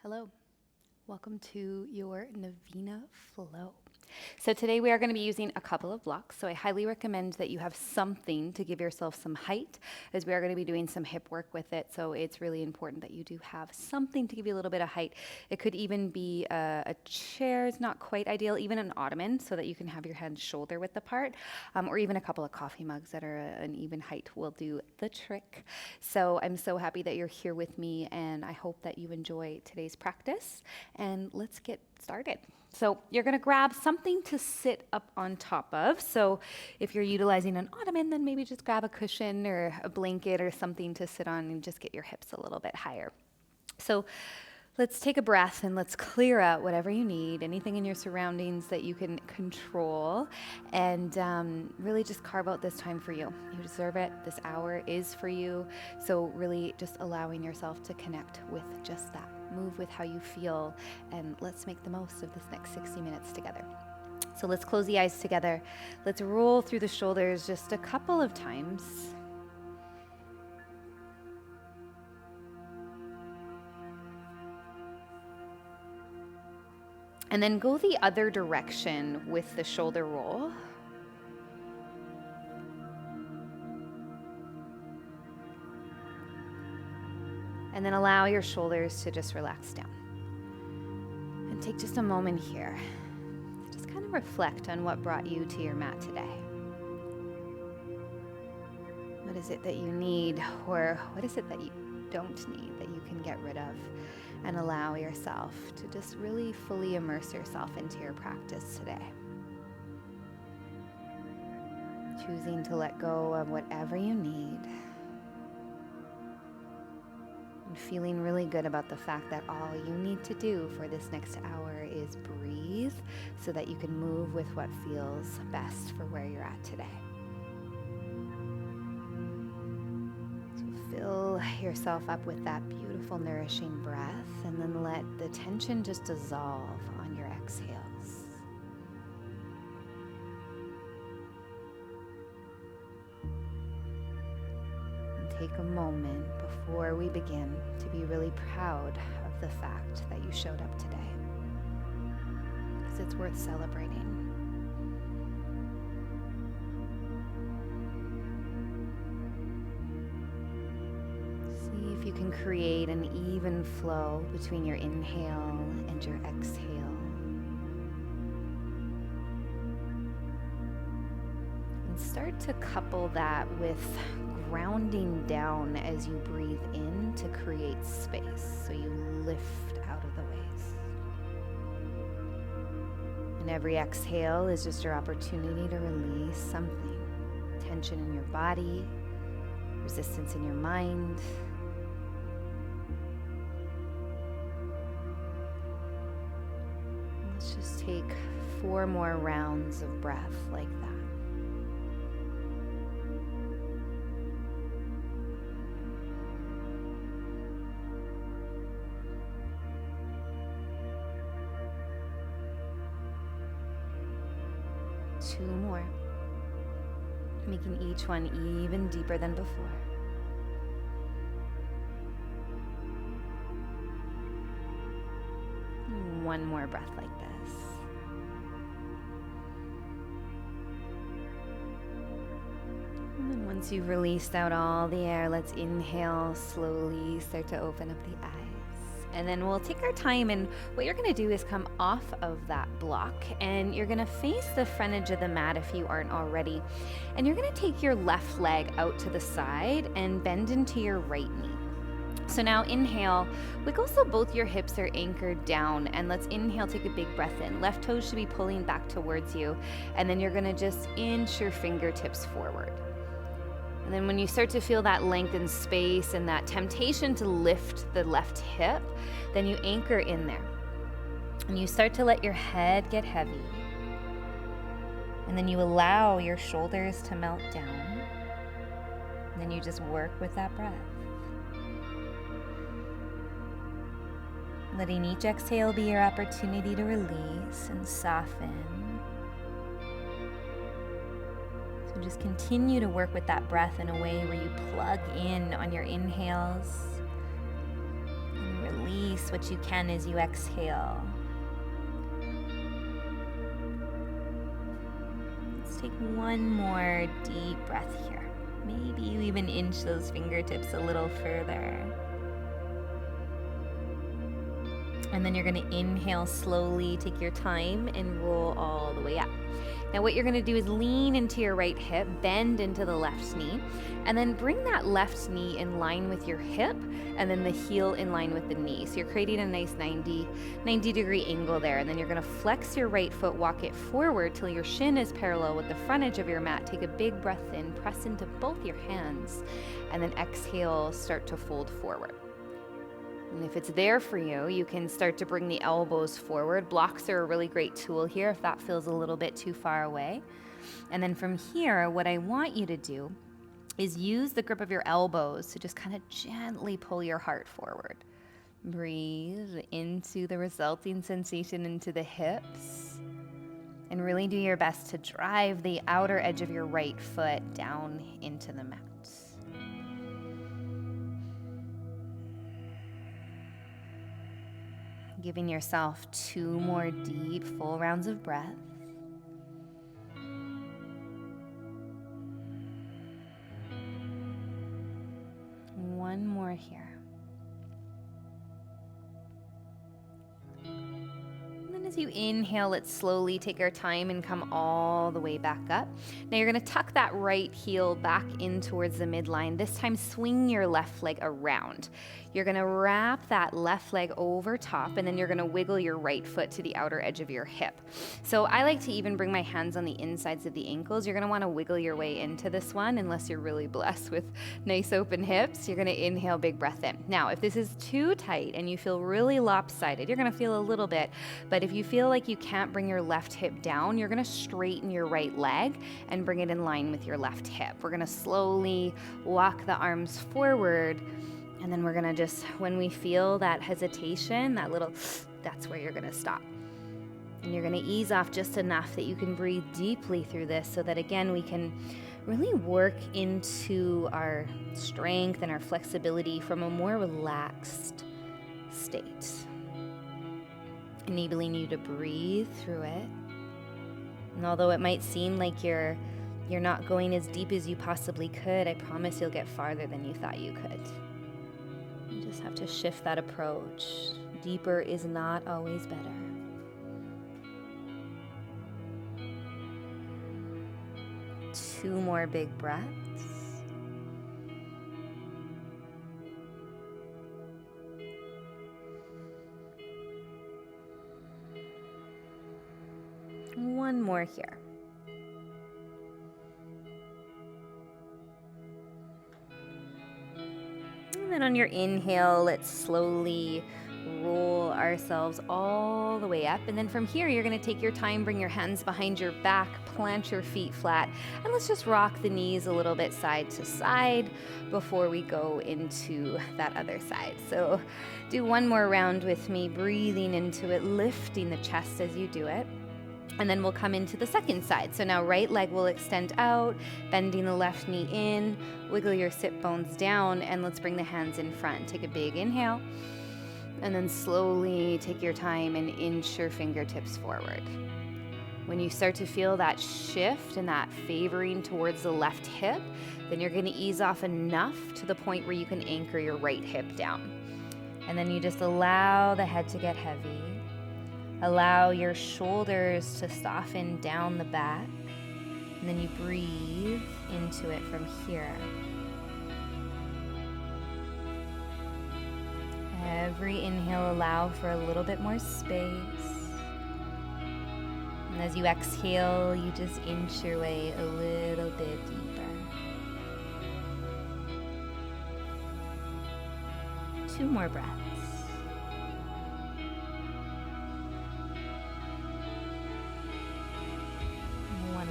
Hello, welcome to your Navina Flow. So today we are going to be using a couple of blocks. So I highly recommend that you have something to give yourself some height, as we are going to be doing some hip work with it. So it's really important that you do have something to give you a little bit of height. It could even be a chair is not quite ideal, even an ottoman, so that you can have your hands shoulder width apart, or even a couple of coffee mugs that are an even height will do the trick. So I'm so happy that you're here with me, and I hope that you enjoy today's practice. And let's get started. So you're going to grab something to sit up on top of. So if you're utilizing an ottoman, then maybe just grab a cushion or a blanket or something to sit on and just get your hips a little bit higher. So let's take a breath and let's clear out whatever you need, anything in your surroundings that you can control, and really just carve out this time for you. You deserve it. This hour is for you. So really just allowing yourself to connect with just that. Move with how you feel, and let's make the most of this next 60 minutes together. So let's close the eyes together. Let's roll through the shoulders just a couple of times. And then go the other direction with the shoulder roll. And then allow your shoulders to just relax down. And take just a moment here to just kind of reflect on what brought you to your mat today. What is it that you need, or what is it that you don't need that you can get rid of? And allow yourself to just really fully immerse yourself into your practice today. Choosing to let go of whatever you need. And feeling really good about the fact that all you need to do for this next hour is breathe so that you can move with what feels best for where you're at today. So fill yourself up with that beautiful, nourishing breath, and then let the tension just dissolve on your exhales. Take a moment before we begin to be really proud of the fact that you showed up today, because it's worth celebrating. See if you can create an even flow between your inhale and your exhale. And start to couple that with grounding down as you breathe in to create space, so you lift out of the ways. And every exhale is just your opportunity to release something. Tension in your body, resistance in your mind. Let's just take 4 more rounds of breath like that. Two more, making each one even deeper than before. One more breath like this. And then once you've released out all the air, let's inhale slowly, start to open up the eyes. And then we'll take our time, and what you're going to do is come off of that block, and you're going to face the front edge of the mat if you aren't already. And you're going to take your left leg out to the side and bend into your right knee. So now inhale, wiggle so both your hips are anchored down, and let's inhale, take a big breath in. Left toes should be pulling back towards you, and then you're going to just inch your fingertips forward. And then when you start to feel that lengthened space and that temptation to lift the left hip, then you anchor in there. And you start to let your head get heavy. And then you allow your shoulders to melt down. And then you just work with that breath. Letting each exhale be your opportunity to release and soften. So just continue to work with that breath in a way where you plug in on your inhales and release release what you can as you exhale. Let's take one more deep breath here. Maybe you even inch those fingertips a little further. And then you're going to inhale slowly, take your time, and roll all the way up. Now what you're going to do is lean into your right hip, bend into the left knee, and then bring that left knee in line with your hip, and then the heel in line with the knee. So you're creating a nice 90-degree angle there, and then you're going to flex your right foot, walk it forward till your shin is parallel with the front edge of your mat. Take a big breath in, press into both your hands, and then exhale, start to fold forward. And if it's there for you, you can start to bring the elbows forward. Blocks are a really great tool here if that feels a little bit too far away. And then from here, what I want you to do is use the grip of your elbows to just kind of gently pull your heart forward. Breathe into the resulting sensation into the hips. And really do your best to drive the outer edge of your right foot down into the mat. Giving yourself 2 more deep, full rounds of breath. One more here. And then as you inhale, let's slowly take our time and come all the way back up. Now you're going to tuck that right heel back in towards the midline. This time swing your left leg around. You're going to wrap that left leg over top, and then you're going to wiggle your right foot to the outer edge of your hip. So I like to even bring my hands on the insides of the ankles. You're going to want to wiggle your way into this one unless you're really blessed with nice open hips. You're going to inhale, big breath in. Now, if this is too tight and you feel really lopsided, you're going to feel a little bit, but if you feel like you can't bring your left hip down, you're going to straighten your right leg and bring it in line with your left hip. We're going to slowly walk the arms forward. And then we're gonna just, when we feel that hesitation, that's where you're gonna stop. And you're gonna ease off just enough that you can breathe deeply through this so that again, we can really work into our strength and our flexibility from a more relaxed state. Enabling you to breathe through it. And although it might seem like you're not going as deep as you possibly could, I promise you'll get farther than you thought you could. You just have to shift that approach. Deeper is not always better. Two more big breaths. One more here. And then on your inhale, let's slowly roll ourselves all the way up. And then from here, you're going to take your time, bring your hands behind your back, plant your feet flat, and let's just rock the knees a little bit side to side before we go into that other side. So do one more round with me, breathing into it, lifting the chest as you do it. And then we'll come into the second side. So now right leg will extend out, bending the left knee in, wiggle your sit bones down, and let's bring the hands in front. Take a big inhale, and then slowly take your time and inch your fingertips forward. When you start to feel that shift and that favoring towards the left hip, then you're going to ease off enough to the point where you can anchor your right hip down. And then you just allow the head to get heavy. Allow your shoulders to soften down the back, and then you breathe into it from here. Every inhale, allow for a little bit more space. And as you exhale, you just inch your way a little bit deeper. 2 more breaths.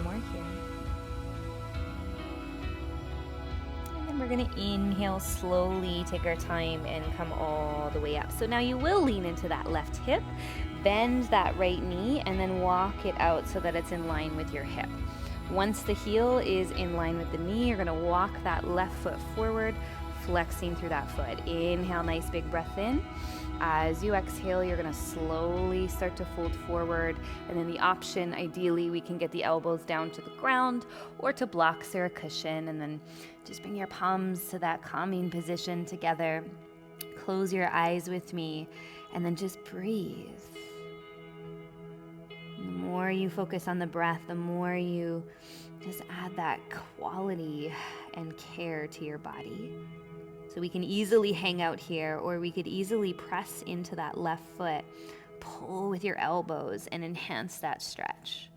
More here. And then we're going to inhale slowly, take our time, and come all the way up. So now you will lean into that left hip, bend that right knee, and then walk it out so that it's in line with your hip. Once the heel is in line with the knee, you're going to walk that left foot forward, flexing through that foot. Inhale, nice big breath in. As you exhale, you're gonna slowly start to fold forward. And then the option, ideally, we can get the elbows down to the ground or to blocks or a cushion. And then just bring your palms to that calming position together. Close your eyes with me and then just breathe. The more you focus on the breath, the more you just add that quality and care to your body. So we can easily hang out here, or we could easily press into that left foot, pull with your elbows and enhance that stretch.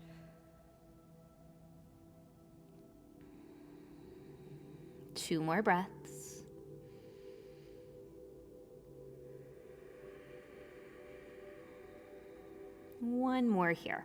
Two more breaths. One more here.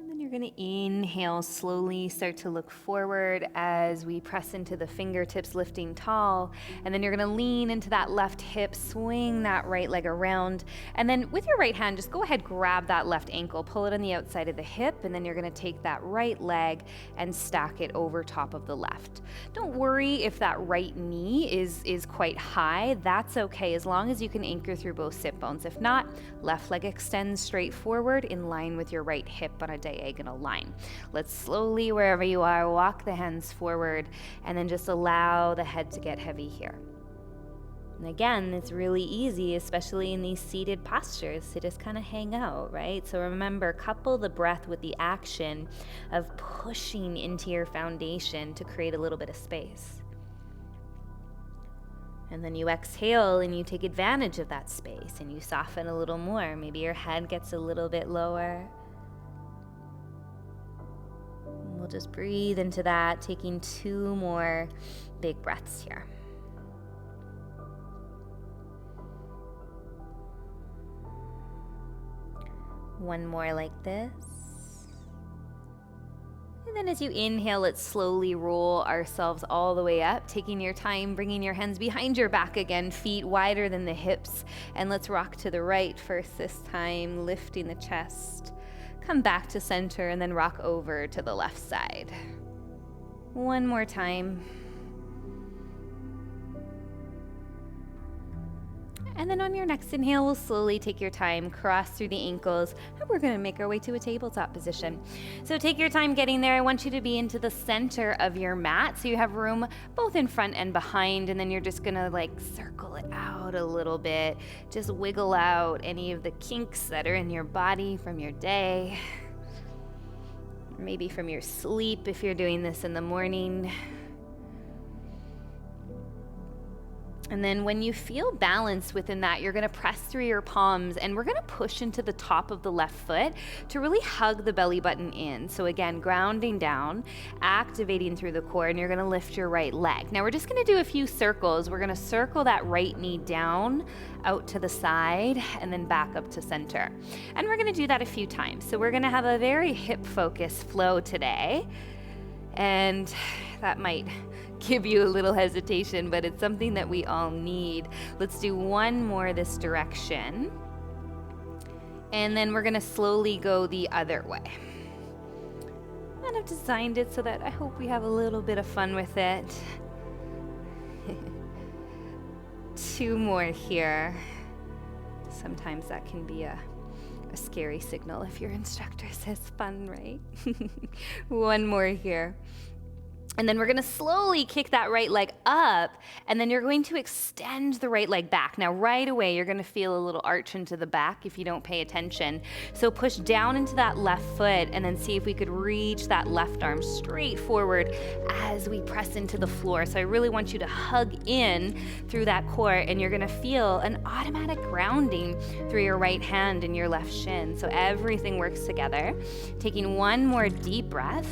And then you're going to inhale, slowly start to look forward as we press into the fingertips, lifting tall. And then you're going to lean into that left hip, swing that right leg around. And then with your right hand, just go ahead, grab that left ankle, pull it on the outside of the hip, and then you're going to take that right leg and stack it over top of the left. Don't worry if that right knee is quite high. That's okay, as long as you can anchor through both sit bones. If not, left leg extends straight forward in line with your right hip on a diagonal line. Let's slowly, wherever you are, walk the hands forward and then just allow the head to get heavy here. And again, it's really easy, especially in these seated postures, to just kind of hang out, right? So remember, couple the breath with the action of pushing into your foundation to create a little bit of space. And then you exhale and you take advantage of that space and you soften a little more. Maybe your head gets a little bit lower. We'll just breathe into that, taking two more big breaths here. One more like this. And then as you inhale, let's slowly roll ourselves all the way up, taking your time, bringing your hands behind your back again, feet wider than the hips. And let's rock to the right first this time, lifting the chest. Come back to center and then rock over to the left side. One more time. And then on your next inhale, we'll slowly take your time, cross through the ankles, and we're gonna make our way to a tabletop position. So take your time getting there. I want you to be into the center of your mat, so you have room both in front and behind, and then you're just gonna circle it out a little bit. Just wiggle out any of the kinks that are in your body from your day, maybe from your sleep if you're doing this in the morning. And then when you feel balance within that, you're gonna press through your palms and we're gonna push into the top of the left foot to really hug the belly button in. So again, grounding down, activating through the core, and you're gonna lift your right leg. Now we're just gonna do a few circles. We're gonna circle that right knee down, out to the side, and then back up to center. And we're gonna do that a few times. So we're gonna have a very hip-focused flow today. And that might give you a little hesitation, but it's something that we all need. Let's do one more this direction. And then we're gonna slowly go the other way. And I've designed it so that I hope we have a little bit of fun with it. Two more here. Sometimes that can be a scary signal if your instructor says fun, right? One more here. And then we're gonna slowly kick that right leg up, and then you're going to extend the right leg back. Now, right away, you're gonna feel a little arch into the back if you don't pay attention. So push down into that left foot, and then see if we could reach that left arm straight forward as we press into the floor. So I really want you to hug in through that core, and you're gonna feel an automatic grounding through your right hand and your left shin. So everything works together. Taking one more deep breath.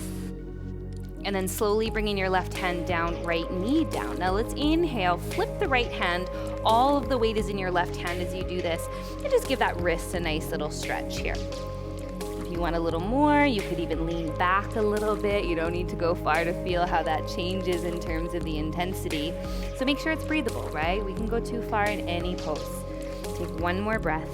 And then slowly bringing your left hand down, right knee down. Now let's inhale, flip the right hand. All of the weight is in your left hand as you do this. And just give that wrist a nice little stretch here. If you want a little more, you could even lean back a little bit. You don't need to go far to feel how that changes in terms of the intensity. So make sure it's breathable, right? We can go too far in any pose. Take one more breath.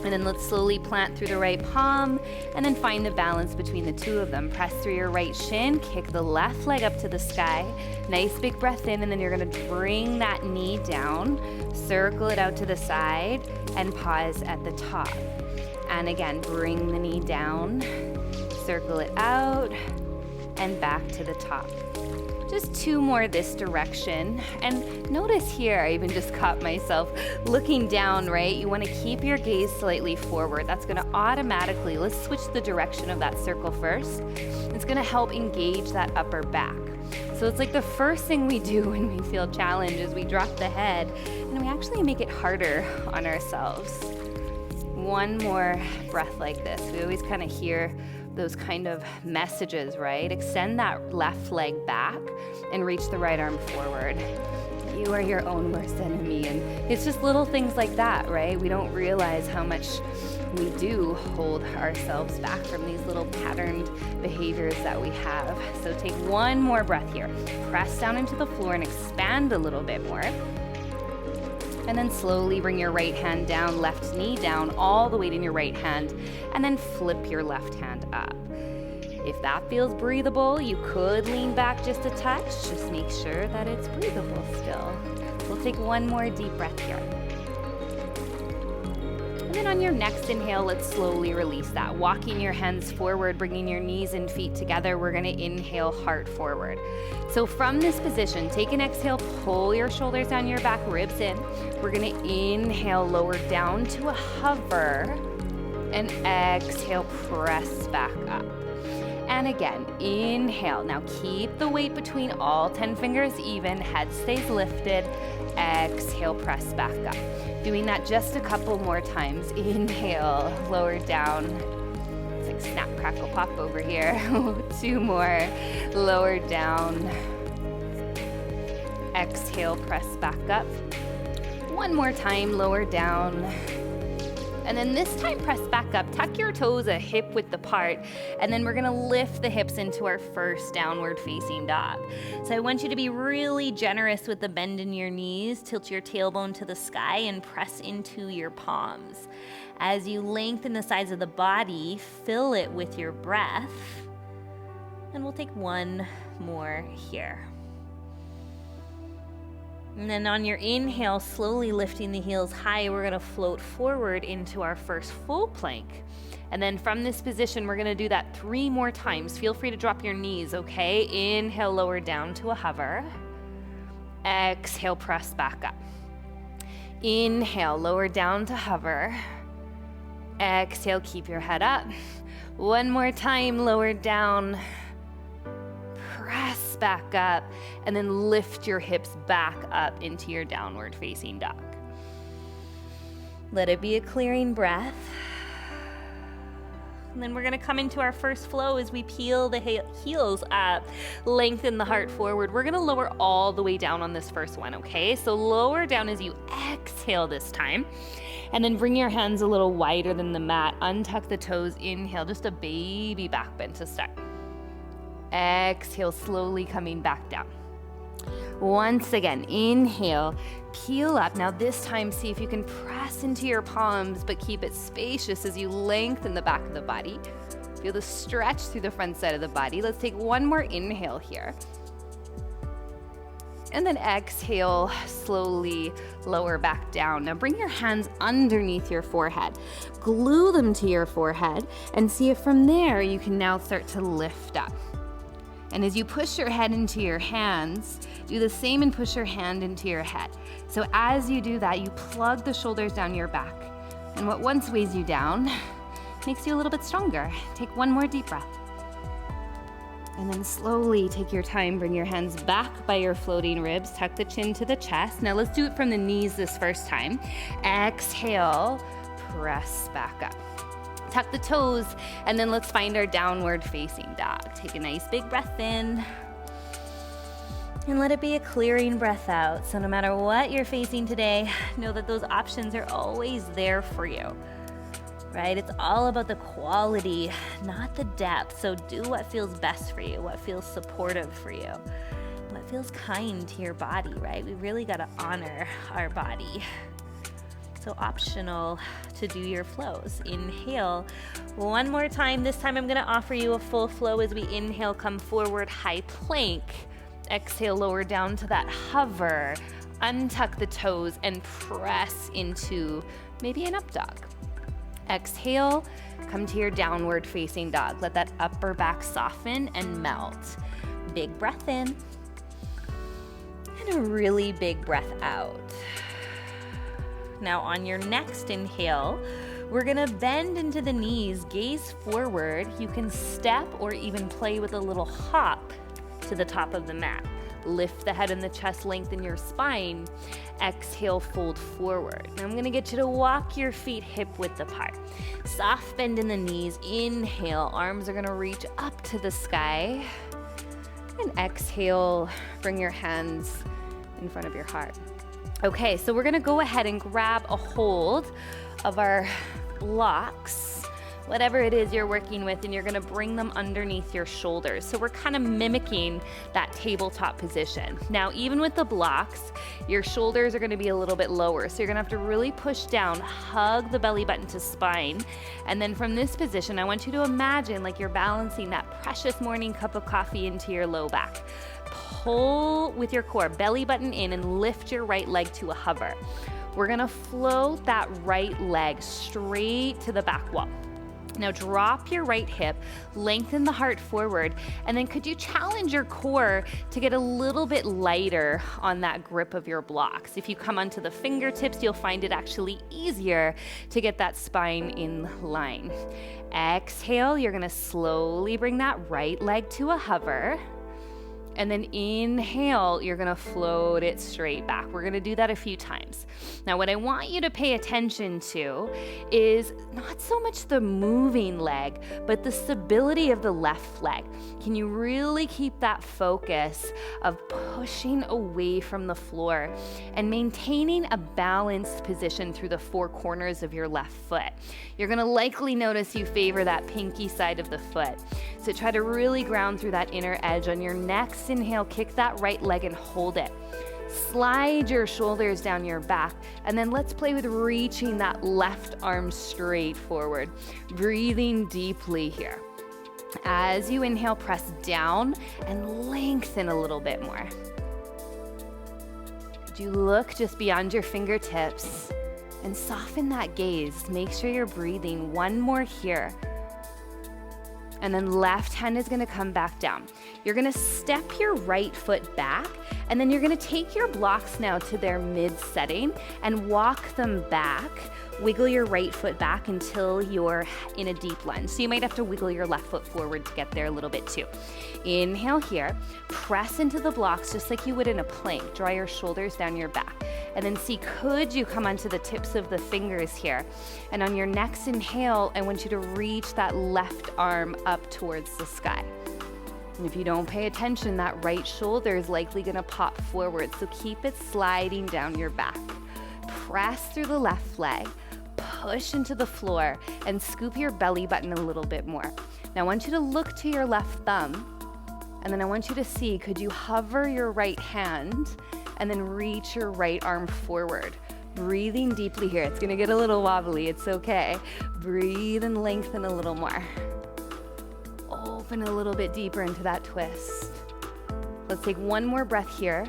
And then let's slowly plant through the right palm and then find the balance between the two of them. Press through your right shin, kick the left leg up to the sky. Nice big breath in, and then you're gonna bring that knee down, circle it out to the side, and pause at the top. And again, bring the knee down, circle it out, and back to the top. Just 2 more this direction. And notice here, I even just caught myself looking down, right? You wanna keep your gaze slightly forward. That's gonna automatically, let's switch the direction of that circle first. It's gonna help engage that upper back. So it's like the first thing we do when we feel challenged is we drop the head and we actually make it harder on ourselves. 1 more breath like this. We always kind of hear those kind of messages, right? Extend that left leg back and reach the right arm forward. You are your own worst enemy. And it's just little things like that, right? We don't realize how much we do hold ourselves back from these little patterned behaviors that we have. So take 1 more breath here. Press down into the floor and expand a little bit more. And then slowly bring your right hand down, left knee down, all the weight in your right hand, and then flip your left hand up. If that feels breathable, you could lean back just a touch. Just make sure that it's breathable still. We'll take 1 more deep breath here. And then on your next inhale, let's slowly release that. Walking your hands forward, bringing your knees and feet together, we're gonna inhale heart forward. So from this position, take an exhale, pull your shoulders down your back, ribs in. We're gonna inhale, lower down to a hover, and exhale, press back up. And again, inhale. Now keep the weight between all 10 fingers even, head stays lifted. Exhale, press back up. Doing that just a couple more times. Inhale, lower down. It's like snap, crackle, pop over here. 2 more, lower down. Exhale, press back up. 1 more time, lower down. And then this time, press back up. Tuck your toes a hip width apart. And then we're gonna lift the hips into our first downward facing dog. So I want you to be really generous with the bend in your knees. Tilt your tailbone to the sky and press into your palms. As you lengthen the sides of the body, fill it with your breath. And we'll take 1 more here. And then on your inhale, slowly lifting the heels high, we're gonna float forward into our first full plank. And then from this position, we're gonna do that 3 more times. Feel free to drop your knees, okay? Inhale, lower down to a hover. Exhale, press back up. Inhale, lower down to hover. Exhale, keep your head up. 1 more time, lower down. Press back up, and then lift your hips back up into your downward facing dog. Let it be a clearing breath. And then we're gonna come into our first flow as we peel the heels up, lengthen the heart forward. We're gonna lower all the way down on this first one, okay? So lower down as you exhale this time. And then bring your hands a little wider than the mat. Untuck the toes, inhale, just a baby back bend to start. Exhale, slowly coming back down. Once again, inhale, peel up. Now this time, see if you can press into your palms, but keep it spacious as you lengthen the back of the body. Feel the stretch through the front side of the body. Let's take 1 more inhale here. And then exhale, slowly lower back down. Now bring your hands underneath your forehead. Glue them to your forehead and see if from there you can now start to lift up. And as you push your head into your hands, do the same and push your hand into your head. So as you do that, you plug the shoulders down your back. And what once weighs you down makes you a little bit stronger. Take 1 more deep breath. And then slowly take your time, bring your hands back by your floating ribs, tuck the chin to the chest. Now let's do it from the knees this first time. Exhale, press back up. Tuck the toes, and then let's find our downward facing dog. Take a nice big breath in, and let it be a clearing breath out. So no matter what you're facing today, know that those options are always there for you, right? It's all about the quality, not the depth. So do what feels best for you, what feels supportive for you, what feels kind to your body, right? We really gotta honor our body. So optional to do your flows. Inhale one more time. This time I'm going to offer you a full flow as we inhale, come forward, high plank. Exhale, lower down to that hover. Untuck the toes and press into maybe an up dog. Exhale, come to your downward facing dog. Let that upper back soften and melt. Big breath in. And a really big breath out. Now on your next inhale, we're gonna bend into the knees, gaze forward. You can step or even play with a little hop to the top of the mat. Lift the head and the chest, lengthen your spine. Exhale, fold forward. Now I'm gonna get you to walk your feet hip width apart. Soft bend in the knees. Inhale, arms are gonna reach up to the sky. And exhale, bring your hands in front of your heart. Okay, so we're gonna go ahead and grab a hold of our blocks, whatever it is you're working with, and you're gonna bring them underneath your shoulders. So we're kind of mimicking that tabletop position. Now, even with the blocks, your shoulders are gonna be a little bit lower. So you're gonna have to really push down, hug the belly button to spine. And then from this position, I want you to imagine like you're balancing that precious morning cup of coffee into your low back. Pull with your core, belly button in, and lift your right leg to a hover. We're gonna float that right leg straight to the back wall. Now drop your right hip, lengthen the heart forward, and then could you challenge your core to get a little bit lighter on that grip of your blocks? If you come onto the fingertips, you'll find it actually easier to get that spine in line. Exhale, you're gonna slowly bring that right leg to a hover. And then inhale, you're gonna float it straight back. We're gonna do that a few times. Now, what I want you to pay attention to is not so much the moving leg, but the stability of the left leg. Can you really keep that focus of pushing away from the floor and maintaining a balanced position through the four corners of your left foot? You're gonna likely notice you favor that pinky side of the foot. So try to really ground through that inner edge. On your next inhale, kick that right leg and hold it. Slide your shoulders down your back, and then let's play with reaching that left arm straight forward. Breathing deeply here. As you inhale, press down and lengthen a little bit more. Could you look just beyond your fingertips and soften that gaze? Make sure you're breathing. One more here. And then left hand is gonna come back down. You're gonna step your right foot back, and then you're gonna take your blocks now to their mid setting and walk them back. Wiggle your right foot back until you're in a deep lunge. So you might have to wiggle your left foot forward to get there a little bit too. Inhale here, press into the blocks just like you would in a plank. Draw your shoulders down your back. And then see, could you come onto the tips of the fingers here? And on your next inhale, I want you to reach that left arm up towards the sky. And if you don't pay attention, that right shoulder is likely gonna pop forward. So keep it sliding down your back. Press through the left leg, push into the floor, and scoop your belly button a little bit more. Now I want you to look to your left thumb, and then I want you to see, could you hover your right hand and then reach your right arm forward? Breathing deeply here. It's gonna get a little wobbly, it's okay. Breathe and lengthen a little more. Open a little bit deeper into that twist. Let's take one more breath here.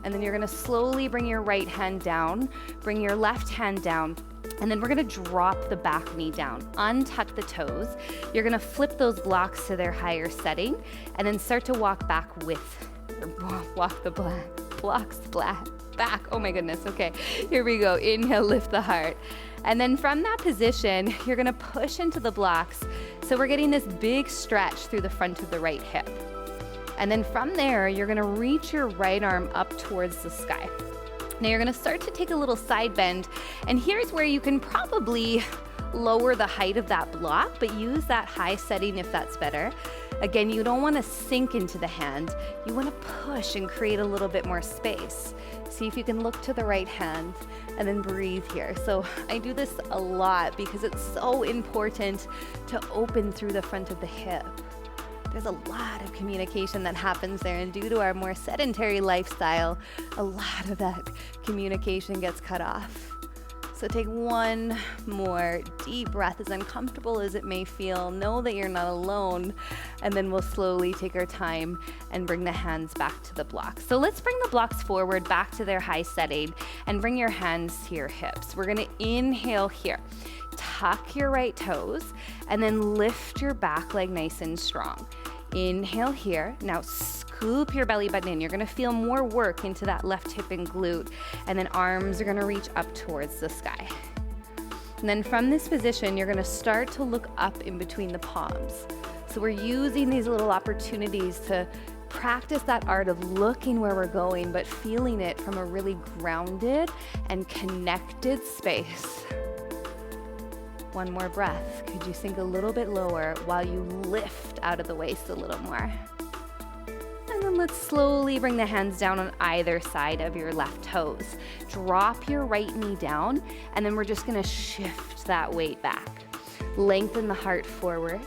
And then you're gonna slowly bring your right hand down, bring your left hand down, and then we're gonna drop the back knee down, untuck the toes. You're gonna flip those blocks to their higher setting, and then start to walk back walk the blocks back. Oh my goodness, okay, here we go. Inhale, lift the heart. And then from that position, you're gonna push into the blocks. So we're getting this big stretch through the front of the right hip. And then from there, you're gonna reach your right arm up towards the sky. Now you're gonna start to take a little side bend, and here's where you can probably lower the height of that block, but use that high setting if that's better. Again, you don't wanna sink into the hand. You wanna push and create a little bit more space. See if you can look to the right hand and then breathe here. So I do this a lot because it's so important to open through the front of the hip. There's a lot of communication that happens there, and due to our more sedentary lifestyle, a lot of that communication gets cut off. So take one more deep breath, as uncomfortable as it may feel. Know that you're not alone. And then we'll slowly take our time and bring the hands back to the blocks. So let's bring the blocks forward back to their high setting and bring your hands to your hips. We're gonna inhale here. Tuck your right toes and then lift your back leg nice and strong. Inhale here. Now scoop your belly button in. You're gonna feel more work into that left hip and glute, and then arms are gonna reach up towards the sky. And then from this position, you're gonna start to look up in between the palms. So we're using these little opportunities to practice that art of looking where we're going, but feeling it from a really grounded and connected space. One more breath. Could you sink a little bit lower while you lift out of the waist a little more? And then let's slowly bring the hands down on either side of your left toes. Drop your right knee down, and then we're just gonna shift that weight back. Lengthen the heart forward.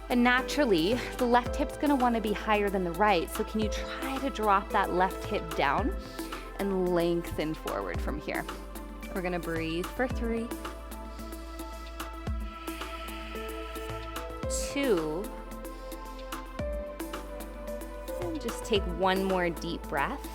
And naturally, the left hip's gonna wanna be higher than the right, so can you try to drop that left hip down and lengthen forward from here? We're gonna breathe for 3, 2, and just take one more deep breath.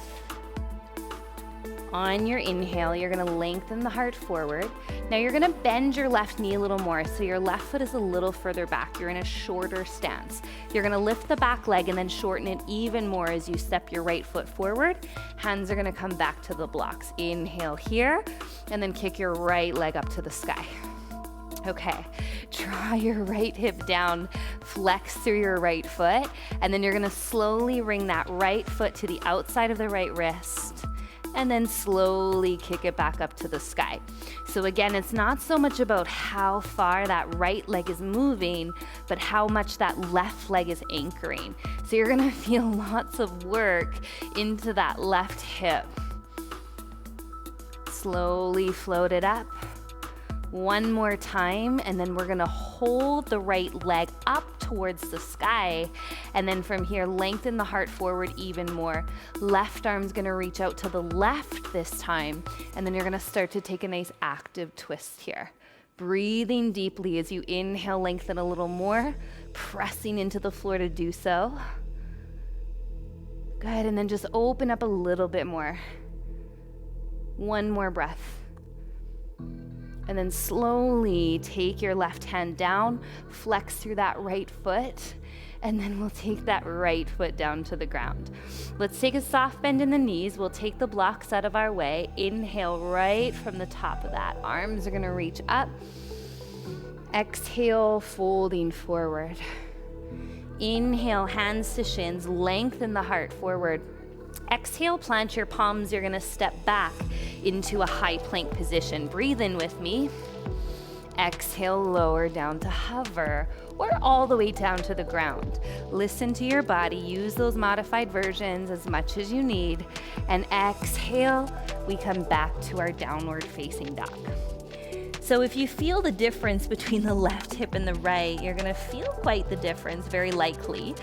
On your inhale, you're gonna lengthen the heart forward. Now you're gonna bend your left knee a little more, so your left foot is a little further back. You're in a shorter stance. You're gonna lift the back leg and then shorten it even more as you step your right foot forward. Hands are gonna come back to the blocks. Inhale here, and then kick your right leg up to the sky. Okay, draw your right hip down, flex through your right foot, and then you're gonna slowly bring that right foot to the outside of the right wrist, and then slowly kick it back up to the sky. So again, it's not so much about how far that right leg is moving, but how much that left leg is anchoring. So you're gonna feel lots of work into that left hip. Slowly float it up. One more time, and then we're gonna hold the right leg up towards the sky, and then from here, lengthen the heart forward even more. Left arm's gonna reach out to the left this time, and then you're gonna start to take a nice active twist here. Breathing deeply as you inhale, lengthen a little more, pressing into the floor to do so. Good, and then just open up a little bit more. One more breath. And then slowly take your left hand down, flex through that right foot, and then we'll take that right foot down to the ground. Let's take a soft bend in the knees. We'll take the blocks out of our way. Inhale right from the top of that. Arms are gonna reach up. Exhale, folding forward. Inhale, hands to shins, lengthen the heart forward. Exhale, plant your palms. You're gonna step back into a high plank position. Breathe in with me. Exhale, lower down to hover, or all the way down to the ground. Listen to your body. Use those modified versions as much as you need. And exhale, we come back to our downward facing dog. So if you feel the difference between the left hip and the right, you're gonna feel quite the difference, very likely.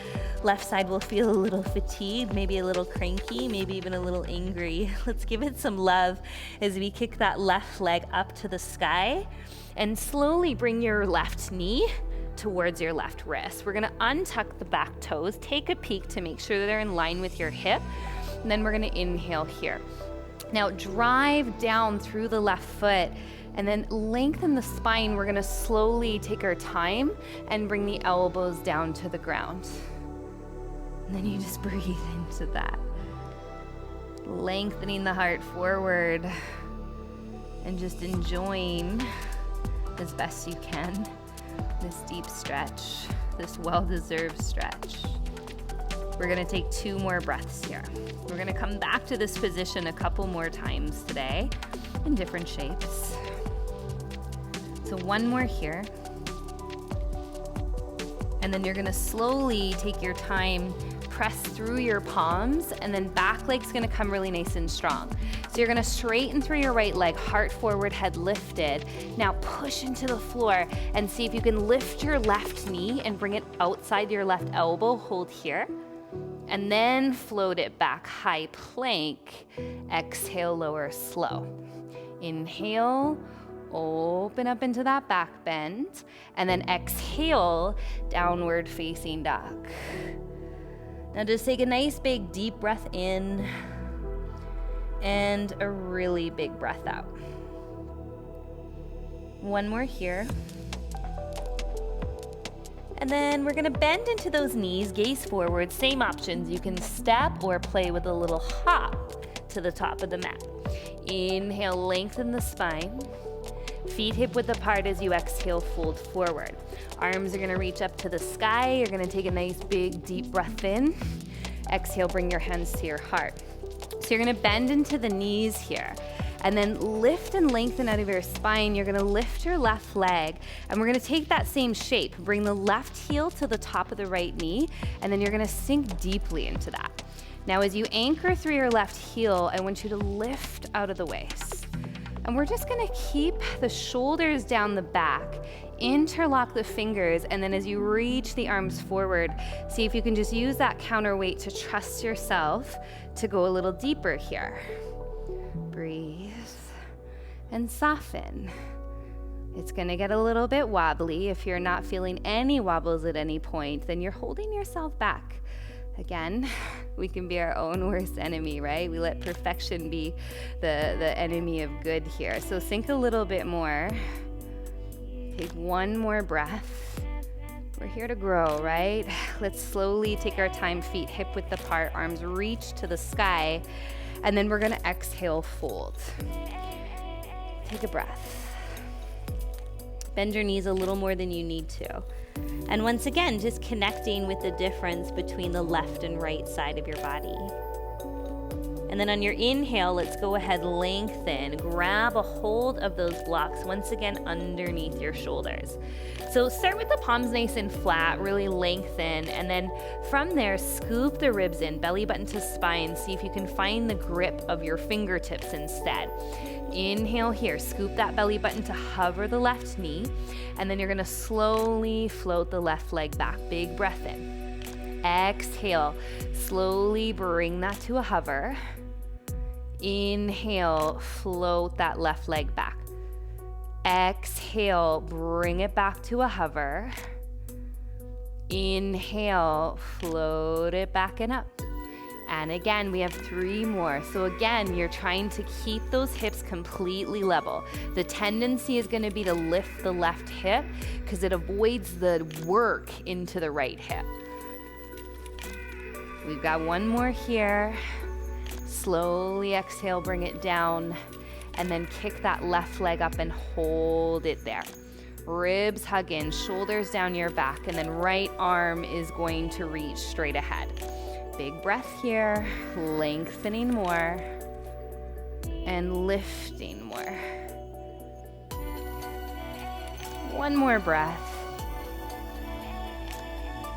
Left side will feel a little fatigued, maybe a little cranky, maybe even a little angry. Let's give it some love as we kick that left leg up to the sky and slowly bring your left knee towards your left wrist. We're gonna untuck the back toes, take a peek to make sure they're in line with your hip, and then we're gonna inhale here. Now drive down through the left foot and then lengthen the spine. We're gonna slowly take our time and bring the elbows down to the ground. And then you just breathe into that. Lengthening the heart forward and just enjoying as best you can this deep stretch, this well-deserved stretch. We're gonna take 2 more breaths here. We're gonna come back to this position a couple more times today in different shapes. So one more here. And then you're gonna slowly take your time, press through your palms, and then back leg's gonna come really nice and strong. So you're gonna straighten through your right leg, heart forward, head lifted. Now push into the floor and see if you can lift your left knee and bring it outside your left elbow, hold here. And then float it back, high plank. Exhale, lower, slow. Inhale, open up into that back bend, and then exhale, downward facing dog. Now just take a nice big deep breath in and a really big breath out. One more here. And then we're gonna bend into those knees, gaze forward, same options. You can step or play with a little hop to the top of the mat. Inhale, lengthen the spine. Feet hip width apart as you exhale, fold forward. Arms are gonna reach up to the sky. You're gonna take a nice big deep breath in. Exhale, bring your hands to your heart. So you're gonna bend into the knees here. And then lift and lengthen out of your spine. You're gonna lift your left leg, and we're gonna take that same shape. Bring the left heel to the top of the right knee, and then you're gonna sink deeply into that. Now as you anchor through your left heel, I want you to lift out of the waist. And we're just gonna keep the shoulders down the back, interlock the fingers, and then as you reach the arms forward, see if you can just use that counterweight to trust yourself to go a little deeper here. Breathe and soften. It's gonna get a little bit wobbly. If you're not feeling any wobbles at any point, then you're holding yourself back. Again, we can be our own worst enemy, right? We let perfection be the enemy of good here. So sink a little bit more. Take one more breath. We're here to grow, right? Let's slowly take our time, feet hip width apart, arms reach to the sky, and then we're gonna exhale, fold. Take a breath. Bend your knees a little more than you need to. And once again, just connecting with the difference between the left and right side of your body. And then on your inhale, let's go ahead, lengthen, grab a hold of those blocks, once again, underneath your shoulders. So start with the palms nice and flat, really lengthen, and then from there, scoop the ribs in, belly button to spine. See if you can find the grip of your fingertips instead. Inhale here, scoop that belly button to hover the left knee, and then you're gonna slowly float the left leg back. Big breath in. Exhale, slowly bring that to a hover. Inhale, float that left leg back. Exhale, bring it back to a hover. Inhale, float it back and up. And again, we have 3 more. So again, you're trying to keep those hips completely level. The tendency is gonna be to lift the left hip because it avoids the work into the right hip. We've got one more here. Slowly exhale, bring it down, and then kick that left leg up and hold it there. Ribs hug in, shoulders down your back, and then right arm is going to reach straight ahead. Big breath here, lengthening more, and lifting more. One more breath.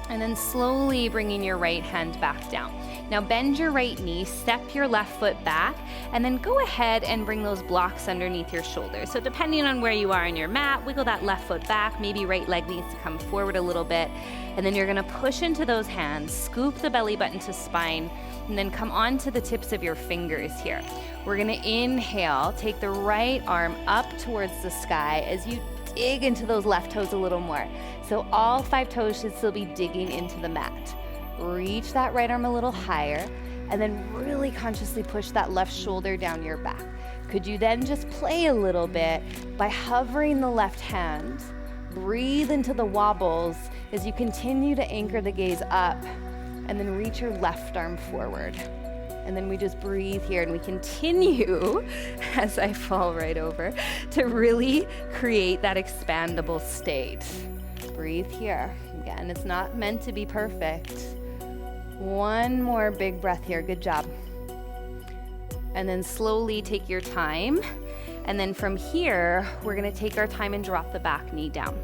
And then slowly bringing your right hand back down. Now bend your right knee, step your left foot back, and then go ahead and bring those blocks underneath your shoulders. So depending on where you are on your mat, wiggle that left foot back, maybe right leg needs to come forward a little bit, and then you're gonna push into those hands, scoop the belly button to spine, and then come onto the tips of your fingers here. We're gonna inhale, take the right arm up towards the sky as you dig into those left toes a little more. So all 5 toes should still be digging into the mat. Reach that right arm a little higher, and then really consciously push that left shoulder down your back. Could you then just play a little bit by hovering the left hand? Breathe into the wobbles as you continue to anchor the gaze up, and then reach your left arm forward. And then we just breathe here, and we continue, as I fall right over, to really create that expandable state. Breathe here. Again, it's not meant to be perfect. One more big breath here. Good job. And then slowly take your time. And then from here, we're gonna take our time and drop the back knee down.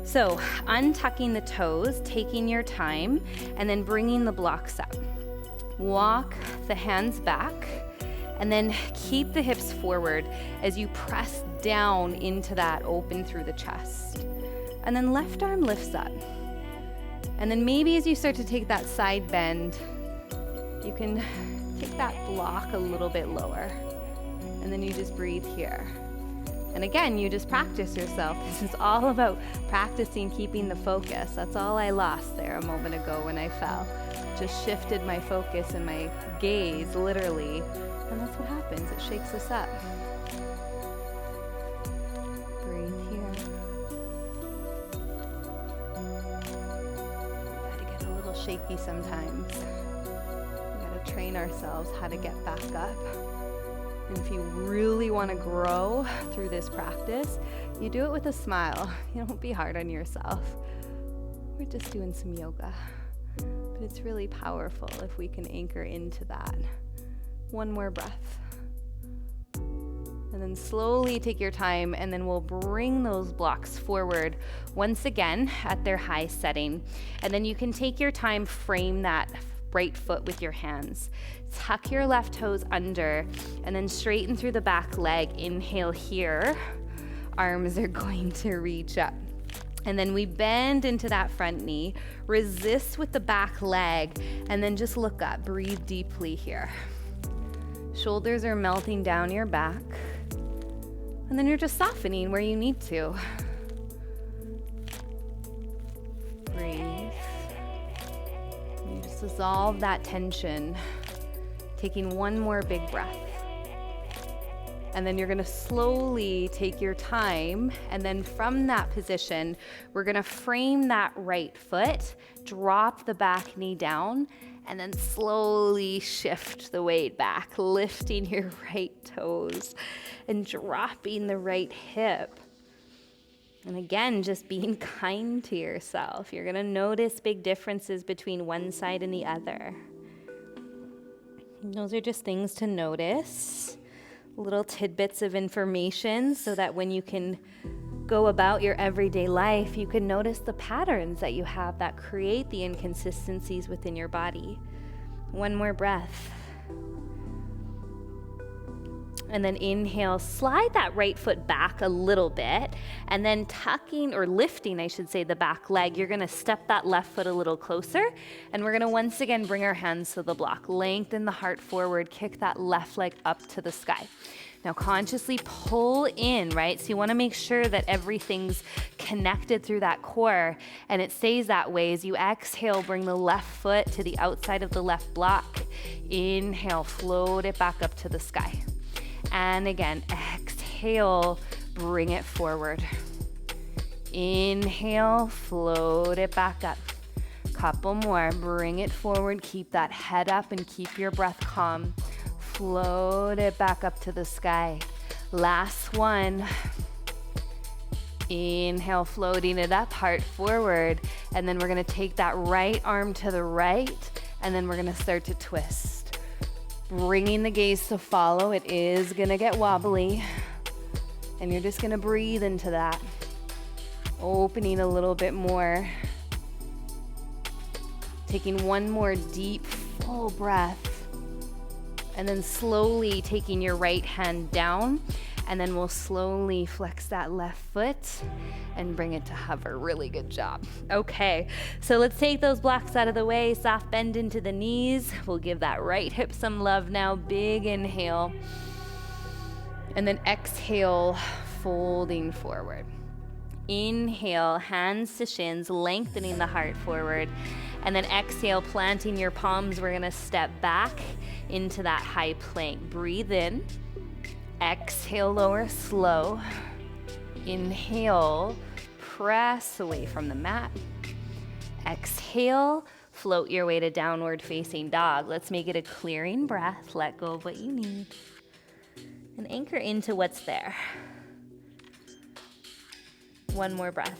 So untucking the toes, taking your time, and then bringing the blocks up. Walk the hands back, and then keep the hips forward as you press down into that open through the chest. And then left arm lifts up. And then maybe as you start to take that side bend, you can take that block a little bit lower. And then you just breathe here. And again, you just practice yourself. This is all about practicing keeping the focus. That's all I lost there a moment ago when I fell. Just shifted my focus and my gaze, literally. And that's what happens. It shakes us up. Breathe here. Gotta get a little shaky sometimes. We gotta train ourselves how to get back up. And if you really want to grow through this practice, you do it with a smile. You don't be hard on yourself. We're just doing some yoga. But it's really powerful if we can anchor into that. One more breath. And then slowly take your time, and then we'll bring those blocks forward once again at their high setting. And then you can take your time, frame that right foot with your hands. Tuck your left toes under, and then straighten through the back leg. Inhale here. Arms are going to reach up. And then we bend into that front knee, resist with the back leg, and then just look up. Breathe deeply here. Shoulders are melting down your back. And then you're just softening where you need to. Breathe. And you just dissolve that tension, taking one more big breath. And then you're gonna slowly take your time, and then from that position, we're gonna frame that right foot, drop the back knee down, and then slowly shift the weight back, lifting your right toes and dropping the right hip. And again, just being kind to yourself. You're gonna notice big differences between one side and the other. And those are just things to notice. Little tidbits of information so that when you can go about your everyday life, you can notice the patterns that you have that create the inconsistencies within your body. One more breath. And then inhale, slide that right foot back a little bit, and then tucking or lifting, I should say, the back leg. You're gonna step that left foot a little closer, and we're gonna once again bring our hands to the block. Lengthen the heart forward, kick that left leg up to the sky. Now consciously pull in, right? So you wanna make sure that everything's connected through that core, and it stays that way. As you exhale, bring the left foot to the outside of the left block. Inhale, float it back up to the sky. And again, exhale, bring it forward. Inhale, float it back up. Couple more, bring it forward, keep that head up and keep your breath calm. Float it back up to the sky. Last one. Inhale, floating it up, heart forward. And then we're gonna take that right arm to the right, and then we're gonna start to twist. Bringing the gaze to follow. It is gonna get wobbly, and you're just gonna breathe into that. Opening a little bit more. Taking one more deep, full breath, and then slowly taking your right hand down, and then we'll slowly flex that left foot and bring it to hover. Really good job. Okay, so let's take those blocks out of the way. Soft bend into the knees. We'll give that right hip some love now. Big inhale. And then exhale, folding forward. Inhale, hands to shins, lengthening the heart forward. And then exhale, planting your palms. We're gonna step back into that high plank. Breathe in. Exhale, lower slow. Inhale, press away from the mat. Exhale, float your way to downward facing dog. Let's make it a clearing breath. Let go of what you need. And anchor into what's there. One more breath.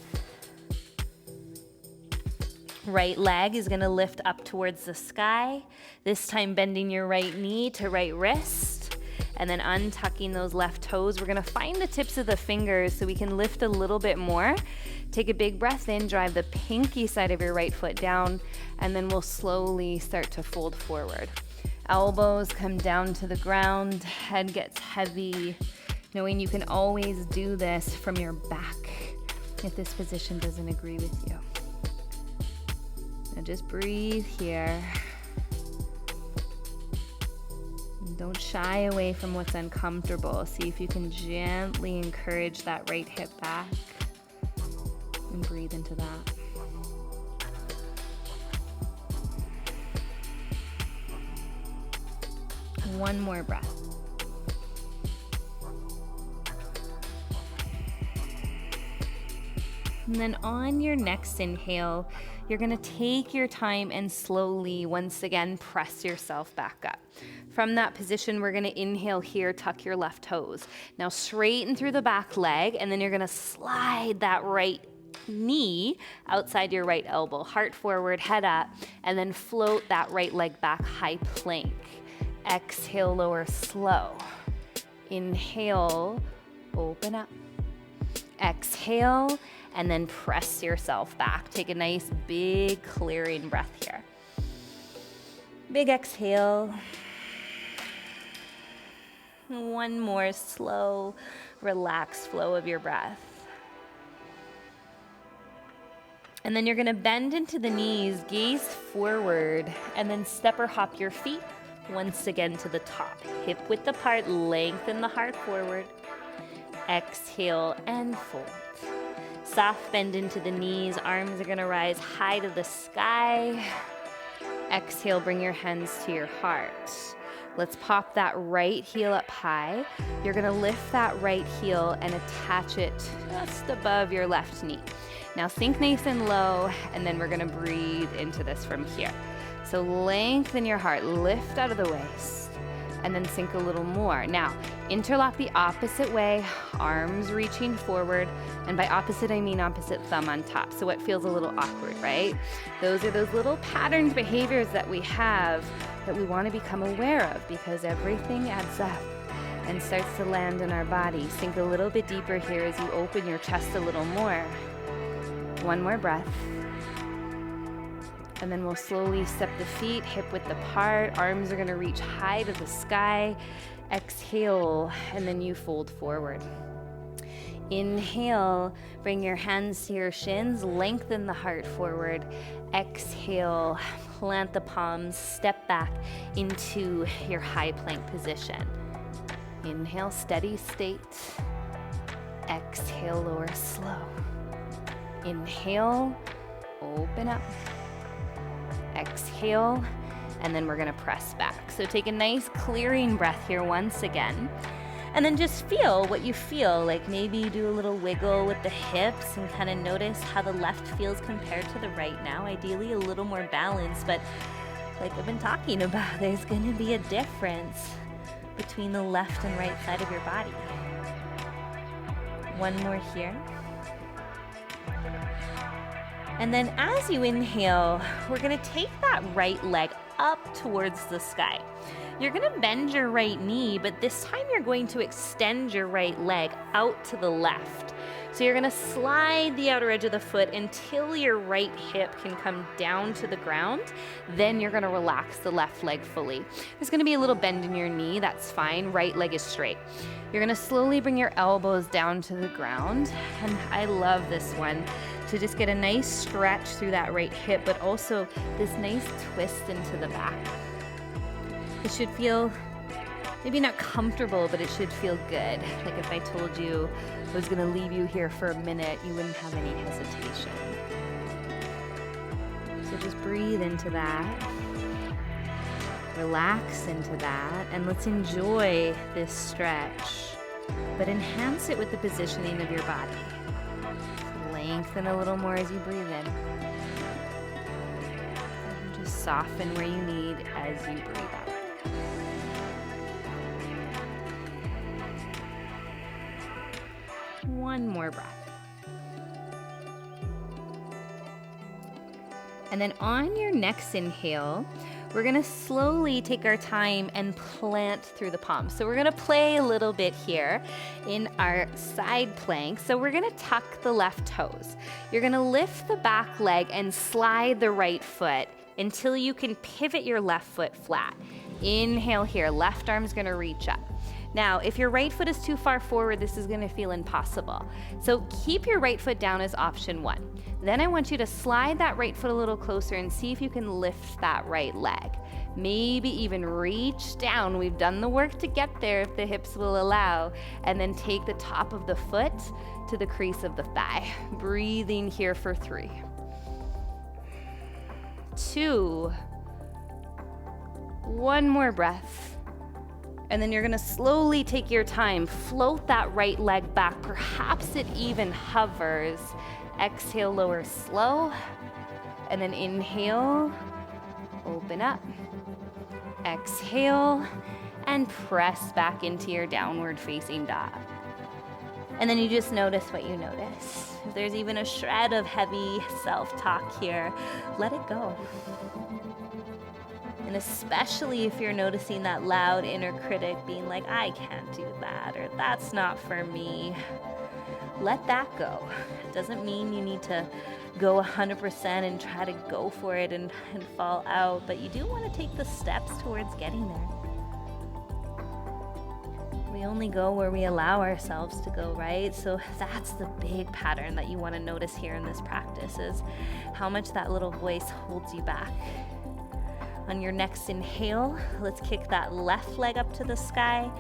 Right leg is gonna lift up towards the sky. This time bending your right knee to right wrist. And then untucking those left toes. We're gonna find the tips of the fingers so we can lift a little bit more. Take a big breath in, drive the pinky side of your right foot down, and then we'll slowly start to fold forward. Elbows come down to the ground, head gets heavy, knowing you can always do this from your back if this position doesn't agree with you. Now just breathe here. Don't shy away from what's uncomfortable. See if you can gently encourage that right hip back and breathe into that. One more breath. And then on your next inhale, you're gonna take your time and slowly, once again, press yourself back up. From that position, we're gonna inhale here, tuck your left toes. Now straighten through the back leg, and then you're gonna slide that right knee outside your right elbow, heart forward, head up, and then float that right leg back, high plank. Exhale, lower slow. Inhale, open up. Exhale, and then press yourself back. Take a nice big clearing breath here. Big exhale. One more slow, relaxed flow of your breath. And then you're gonna bend into the knees, gaze forward, and then step or hop your feet once again to the top. Hip width apart, lengthen the heart forward. Exhale and fold. Soft bend into the knees, arms are gonna rise high to the sky. Exhale, bring your hands to your heart. Let's pop that right heel up high. You're gonna lift that right heel and attach it just above your left knee. Now sink nice and low, and then we're gonna breathe into this from here. So lengthen your heart, lift out of the waist, and then sink a little more. Now, interlock the opposite way, arms reaching forward, and by opposite, I mean opposite thumb on top. So it feels a little awkward, right? Those are those little patterned behaviors that we have that we want to become aware of, because everything adds up and starts to land in our body. Sink a little bit deeper here as you open your chest a little more. One more breath. And then we'll slowly step the feet, hip width apart. Arms are gonna reach high to the sky. Exhale, and then you fold forward. Inhale, bring your hands to your shins, lengthen the heart forward. Exhale, plant the palms, step back into your high plank position. Inhale, steady state. Exhale, lower slow. Inhale, open up. Exhale, and then we're gonna press back. So take a nice clearing breath here once again. And then just feel what you feel. Like maybe do a little wiggle with the hips and kind of notice how the left feels compared to the right now. Ideally a little more balance, but like I've been talking about, there's gonna be a difference between the left and right side of your body. One more here. And then as you inhale, we're gonna take that right leg up towards the sky. You're gonna bend your right knee, but this time you're going to extend your right leg out to the left. So you're gonna slide the outer edge of the foot until your right hip can come down to the ground. Then you're gonna relax the left leg fully. There's gonna be a little bend in your knee, that's fine. Right leg is straight. You're gonna slowly bring your elbows down to the ground. And I love this one. To just get a nice stretch through that right hip, but also this nice twist into the back. It should feel, maybe not comfortable, but it should feel good. Like if I told you I was gonna leave you here for a minute, you wouldn't have any hesitation. So just breathe into that. Relax into that, and let's enjoy this stretch, but enhance it with the positioning of your body. Lengthen a little more as you breathe in. And just soften where you need as you breathe out. One more breath. And then on your next inhale, we're gonna slowly take our time and plant through the palms. So we're gonna play a little bit here in our side plank. So we're gonna tuck the left toes. You're gonna lift the back leg and slide the right foot until you can pivot your left foot flat. Inhale here, left arm's gonna reach up. Now, if your right foot is too far forward, this is gonna feel impossible. So keep your right foot down as option 1. Then I want you to slide that right foot a little closer and see if you can lift that right leg. Maybe even reach down. We've done the work to get there if the hips will allow. And then take the top of the foot to the crease of the thigh. Breathing here for 3, 2, 1 more breath. And then you're gonna slowly take your time, float that right leg back. Perhaps it even hovers. Exhale, lower slow. And then inhale, open up. Exhale, and press back into your downward facing dog. And then you just notice what you notice. If there's even a shred of heavy self-talk here, let it go. And especially if you're noticing that loud inner critic being like, I can't do that, or that's not for me, let that go. It doesn't mean you need to go 100% and try to go for it and fall out, but you do want to take the steps towards getting there. We only go where we allow ourselves to go, right? So that's the big pattern that you want to notice here in this practice, is how much that little voice holds you back. On your next inhale, let's kick that left leg up to the sky,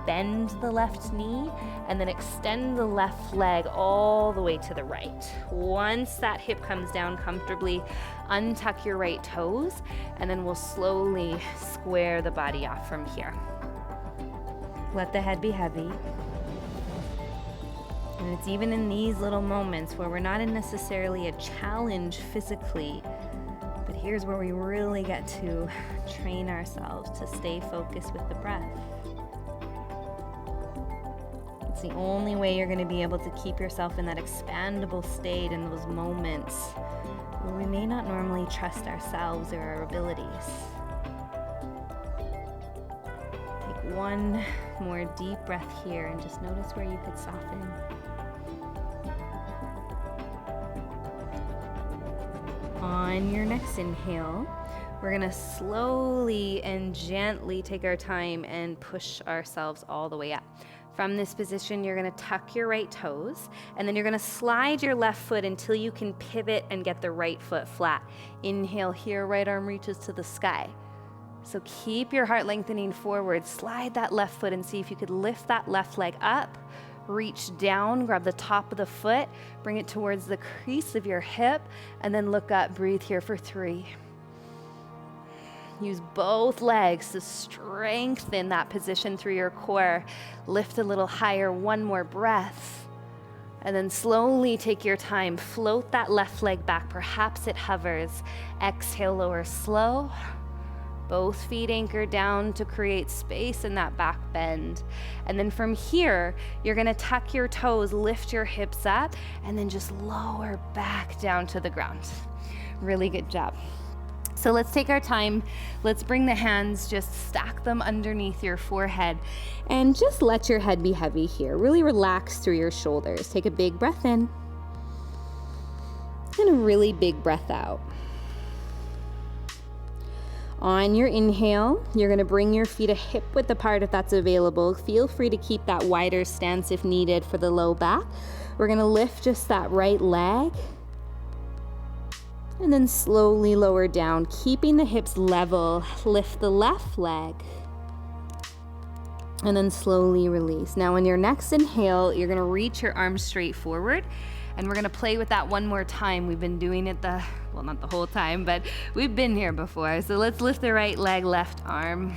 bend the left knee, and then extend the left leg all the way to the right. Once that hip comes down comfortably, untuck your right toes, and then we'll slowly square the body off from here. Let the head be heavy. And it's even in these little moments where we're not in necessarily a challenge physically, but here's where we really get to train ourselves to stay focused with the breath. It's the only way you're going to be able to keep yourself in that expandable state in those moments where we may not normally trust ourselves or our abilities. Take 1 more deep breath here and just notice where you could soften. On your next inhale, we're gonna slowly and gently take our time and push ourselves all the way up. From this position, you're gonna tuck your right toes, and then you're gonna slide your left foot until you can pivot and get the right foot flat. Inhale here, right arm reaches to the sky. So keep your heart lengthening forward, slide that left foot and see if you could lift that left leg up. Reach down, grab the top of the foot, bring it towards the crease of your hip, and then look up. Breathe here for 3. Use both legs to strengthen that position through your core. Lift a little higher, 1 more breath. And then slowly take your time. Float that left leg back. Perhaps it hovers. Exhale, lower slow. Both feet anchor down to create space in that back bend. And then from here, you're gonna tuck your toes, lift your hips up, and then just lower back down to the ground. Really good job. So let's take our time. Let's bring the hands, just stack them underneath your forehead, and just let your head be heavy here. Really relax through your shoulders. Take a big breath in, and a really big breath out. On your inhale, you're gonna bring your feet a hip width apart if that's available. Feel free to keep that wider stance if needed for the low back. We're gonna lift just that right leg, and then slowly lower down, keeping the hips level. Lift the left leg, and then slowly release. Now on your next inhale, you're gonna reach your arms straight forward, and we're gonna play with that 1 more time. We've been doing it well, not the whole time, but we've been here before. So let's lift the right leg, left arm,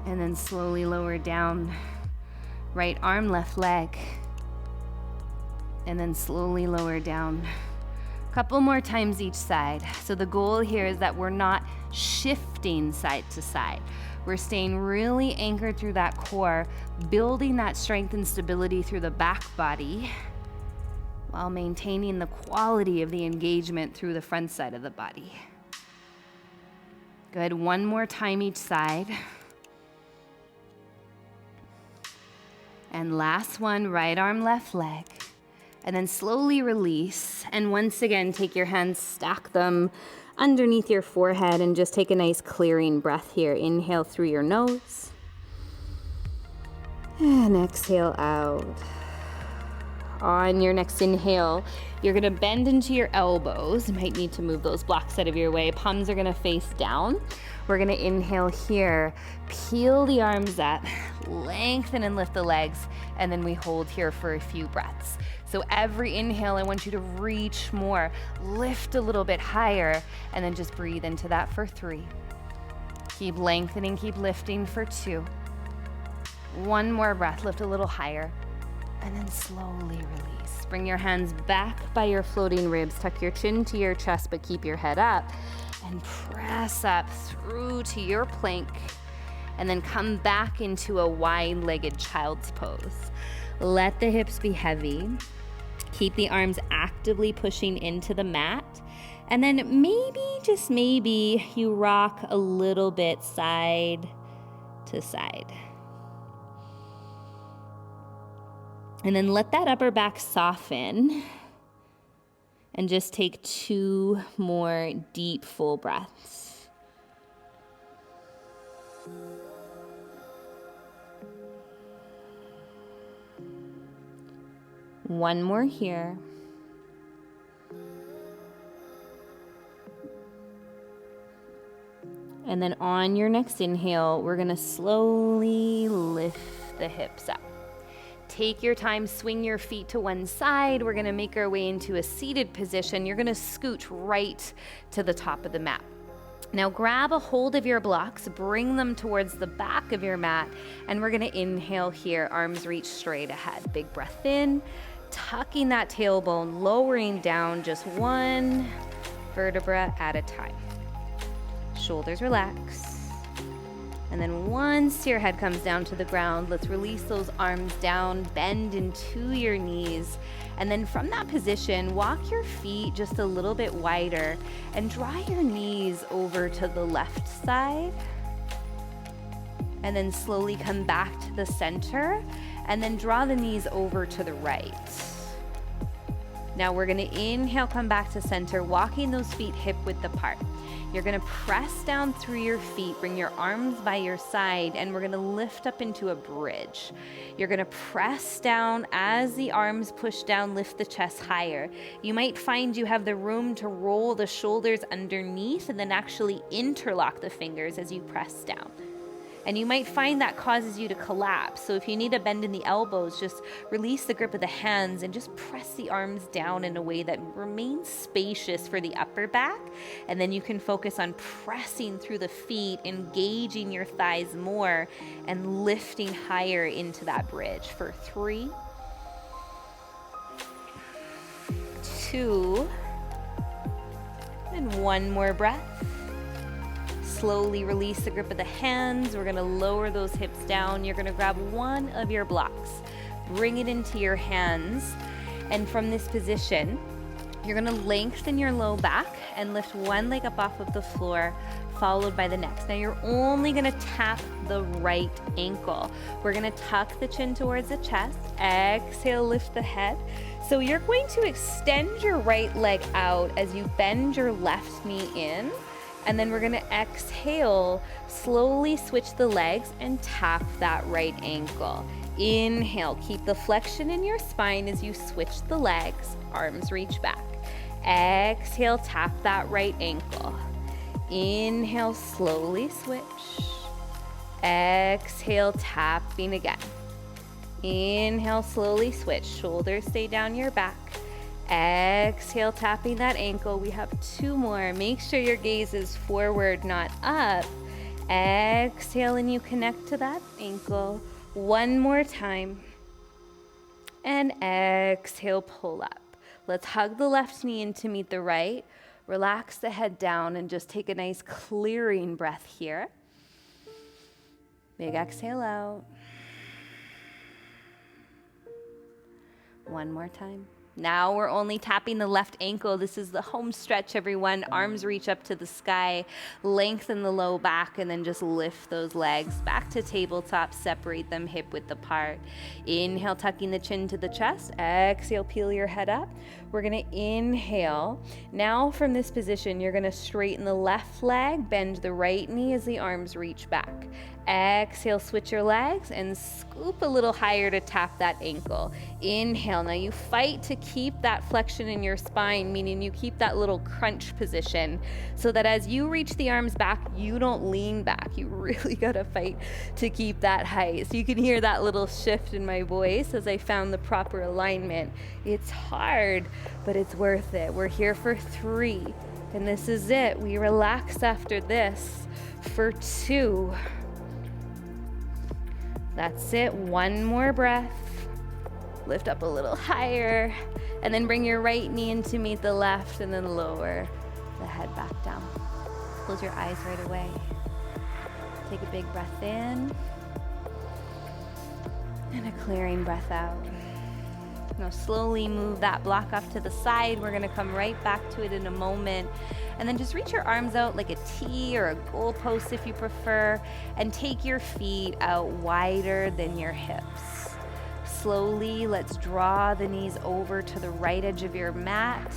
and then slowly lower down. Right arm, left leg, and then slowly lower down. Couple more times each side. So the goal here is that we're not shifting side to side. We're staying really anchored through that core, building that strength and stability through the back body, while maintaining the quality of the engagement through the front side of the body. Good, 1 more time each side. And last one, right arm, left leg. And then slowly release. And once again, take your hands, stack them underneath your forehead and just take a nice clearing breath here. Inhale through your nose and exhale out. On your next inhale, you're gonna bend into your elbows. You might need to move those blocks out of your way. Palms are gonna face down. We're gonna inhale here, peel the arms up, lengthen and lift the legs, and then we hold here for a few breaths. So every inhale, I want you to reach more, lift a little bit higher, and then just breathe into that for 3. Keep lengthening, keep lifting for 2. One more breath, lift a little higher, and then slowly release. Bring your hands back by your floating ribs, tuck your chin to your chest, but keep your head up, and press up through to your plank, and then come back into a wide-legged child's pose. Let the hips be heavy. Keep the arms actively pushing into the mat. And then maybe, just maybe, you rock a little bit side to side. And then let that upper back soften. And just take 2 more deep, full breaths. One more here. And then on your next inhale, we're gonna slowly lift the hips up. Take your time, swing your feet to one side. We're gonna make our way into a seated position. You're gonna scoot right to the top of the mat. Now grab a hold of your blocks, bring them towards the back of your mat, and we're gonna inhale here, arms reach straight ahead. Big breath in, tucking that tailbone, lowering down just 1 vertebra at a time. Shoulders relax. And then once your head comes down to the ground, let's release those arms down, bend into your knees. And then from that position, walk your feet just a little bit wider and draw your knees over to the left side. And then slowly come back to the center and then draw the knees over to the right. Now we're gonna inhale, come back to center, walking those feet hip width apart. You're gonna press down through your feet, bring your arms by your side, and we're gonna lift up into a bridge. You're gonna press down as the arms push down, lift the chest higher. You might find you have the room to roll the shoulders underneath and then actually interlock the fingers as you press down. And you might find that causes you to collapse. So if you need a bend in the elbows, just release the grip of the hands and just press the arms down in a way that remains spacious for the upper back. And then you can focus on pressing through the feet, engaging your thighs more, and lifting higher into that bridge for 3, 2, and 1 more breath. Slowly release the grip of the hands. We're gonna lower those hips down. You're gonna grab one of your blocks, bring it into your hands, and from this position, you're gonna lengthen your low back and lift one leg up off of the floor, followed by the next. Now you're only gonna tap the right ankle. We're gonna tuck the chin towards the chest, exhale, lift the head. So you're going to extend your right leg out as you bend your left knee in. And then we're gonna exhale, slowly switch the legs and tap that right ankle. Inhale, keep the flexion in your spine as you switch the legs, arms reach back. Exhale, tap that right ankle. Inhale, slowly switch. Exhale, tapping again. Inhale, slowly switch, shoulders stay down your back. Exhale, tapping that ankle. We have 2 more. Make sure your gaze is forward, not up. Exhale, and you connect to that ankle. 1 more time. And exhale, pull up. Let's hug the left knee in to meet the right. Relax the head down and just take a nice clearing breath here. Big exhale out. 1 more time. Now we're only tapping the left ankle. This is the home stretch, everyone. Arms reach up to the sky, lengthen the low back, and then just lift those legs back to tabletop. Separate them hip width apart. Inhale, tucking the chin to the chest. Exhale, peel your head up. We're gonna inhale. Now from this position, you're gonna straighten the left leg, bend the right knee as the arms reach back. Exhale, switch your legs and scoop a little higher to tap that ankle. Inhale. Now you fight to keep that flexion in your spine, meaning you keep that little crunch position so that as you reach the arms back, you don't lean back. You really gotta fight to keep that height. So you can hear that little shift in my voice as I found the proper alignment. It's hard, but it's worth it. We're here for 3, and this is it. We relax after this for 2. That's it. 1 more breath. Lift up a little higher, and then bring your right knee in to meet the left, and then lower the head back down. Close your eyes right away. Take a big breath in, and a clearing breath out. Now slowly move that block off to the side. We're gonna come right back to it in a moment. And then just reach your arms out like a T or a goalpost if you prefer, and take your feet out wider than your hips. Slowly, let's draw the knees over to the right edge of your mat.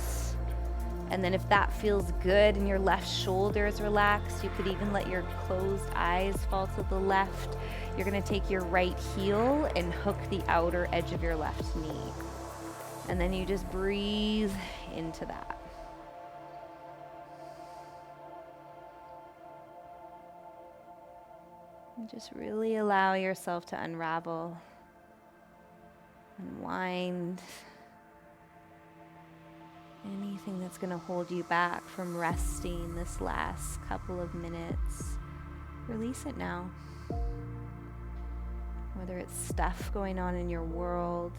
And then if that feels good and your left shoulder is relaxed, you could even let your closed eyes fall to the left. You're gonna take your right heel and hook the outer edge of your left knee. And then you just breathe into that. And just really allow yourself to unravel, unwind. Anything that's going to hold you back from resting this last couple of minutes, release it now. Whether it's stuff going on in your world,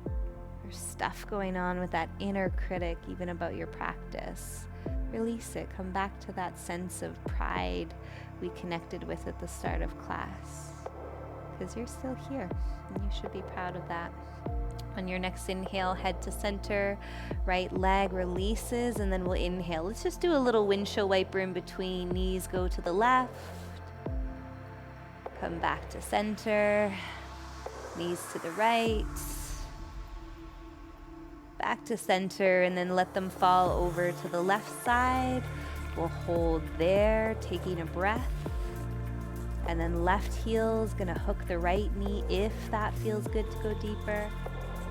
or stuff going on with that inner critic, even about your practice, release it. Come back to that sense of pride we connected with at the start of class, because you're still here, and you should be proud of that. On your next inhale, head to center, right leg releases, and then we'll inhale. Let's just do a little windshield wiper in between. Knees go to the left, come back to center, knees to the right, back to center, and then let them fall over to the left side. We'll hold there, taking a breath. And then left heel's gonna hook the right knee if that feels good to go deeper.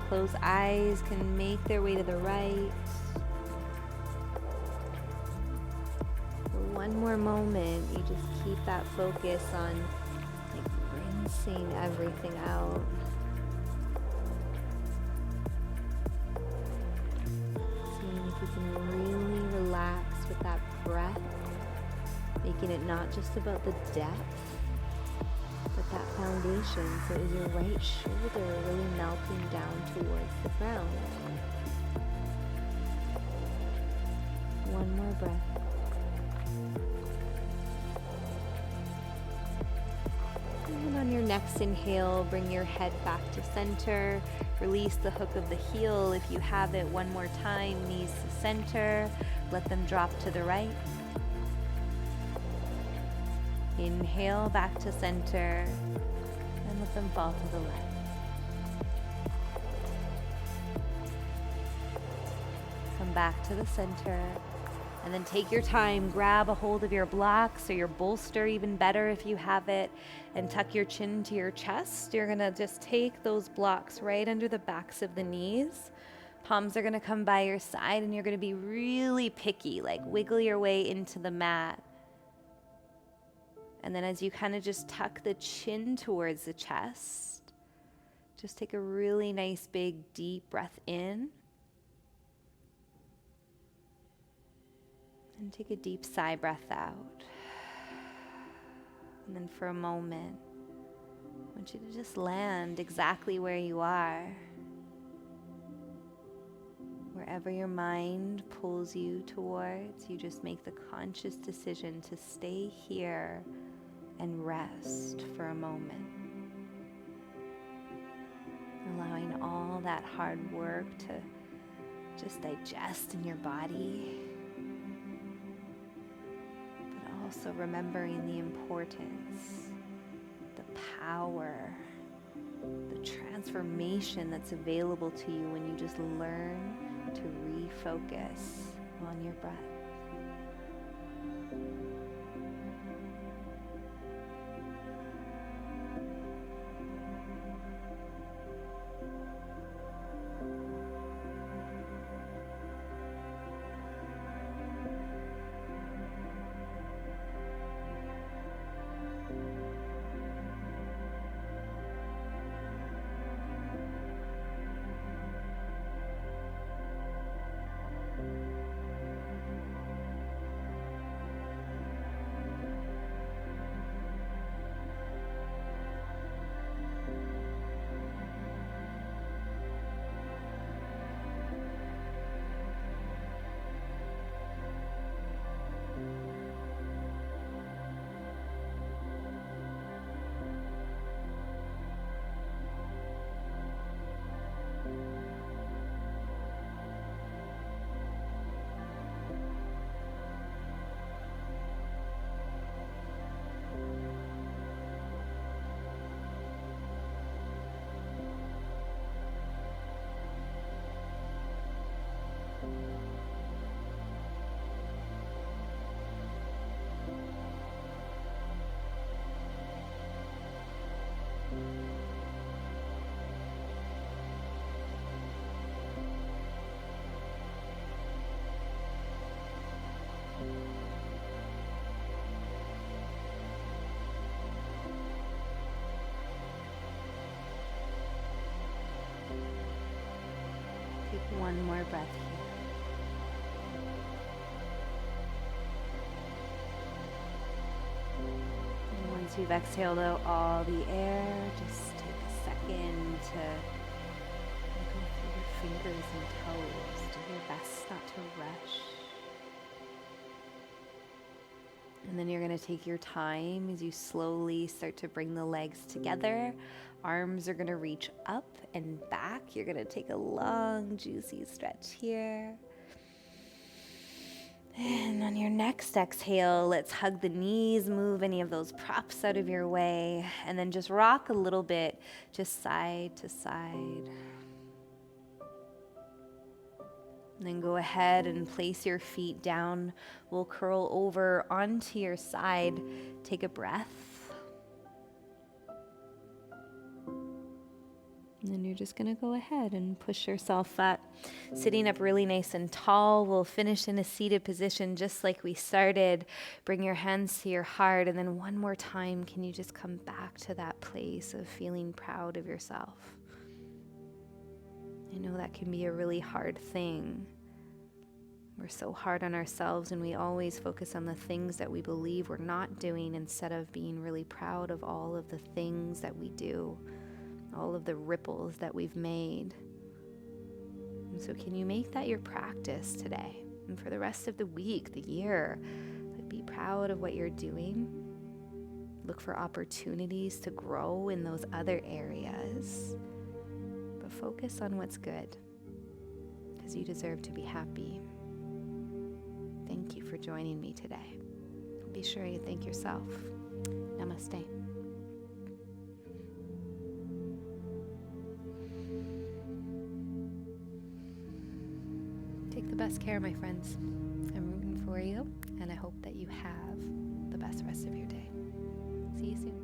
Closed eyes can make their way to the right. For one more moment, you just keep that focus on like rinsing everything out. Seeing if you can really relax with that breath, making it not just about the depth, but that foundation. So is your right shoulder really melting down towards the ground? One more breath. And on your next inhale, bring your head back to center. Release the hook of the heel if you have it. One more time, knees to center. Let them drop to the right. Inhale back to center, and let them fall to the left. Come back to the center, and then take your time. Grab a hold of your blocks or your bolster, even better if you have it, and tuck your chin to your chest. You're gonna just take those blocks right under the backs of the knees. Palms are gonna come by your side, and you're gonna be really picky, like wiggle your way into the mat. And then as you kind of just tuck the chin towards the chest, just take a really nice big deep breath in. And take a deep sigh breath out. And then for a moment, I want you to just land exactly where you are. Wherever your mind pulls you towards, you just make the conscious decision to stay here and rest for a moment. Allowing all that hard work to just digest in your body, but also remembering the importance, the power, the transformation that's available to you when you just learn to refocus on your breath. Take one more breath here. And once you've exhaled out all the air, just take a second to go through your fingers and toes. Do your best not to rush. And then you're going to take your time as you slowly start to bring the legs together. Arms are going to reach up and back. You're going to take a long, juicy stretch here. And on your next exhale, let's hug the knees, move any of those props out of your way, and then just rock a little bit, just side to side. And then go ahead and place your feet down. We'll curl over onto your side. Take a breath. And then you're just going to go ahead and push yourself up. Sitting up really nice and tall. We'll finish in a seated position just like we started. Bring your hands to your heart. And then one more time, can you just come back to that place of feeling proud of yourself? I know that can be a really hard thing. We're so hard on ourselves, and we always focus on the things that we believe we're not doing instead of being really proud of all of the things that we do, all of the ripples that we've made. And so can you make that your practice today and for the rest of the week, the year? Like, be proud of what you're doing. Look for opportunities to grow in those other areas. But focus on what's good, because you deserve to be happy. Thank you for joining me today. Be sure you thank yourself. Namaste. Take the best care, my friends. I'm rooting for you, and I hope that you have the best rest of your day. See you soon.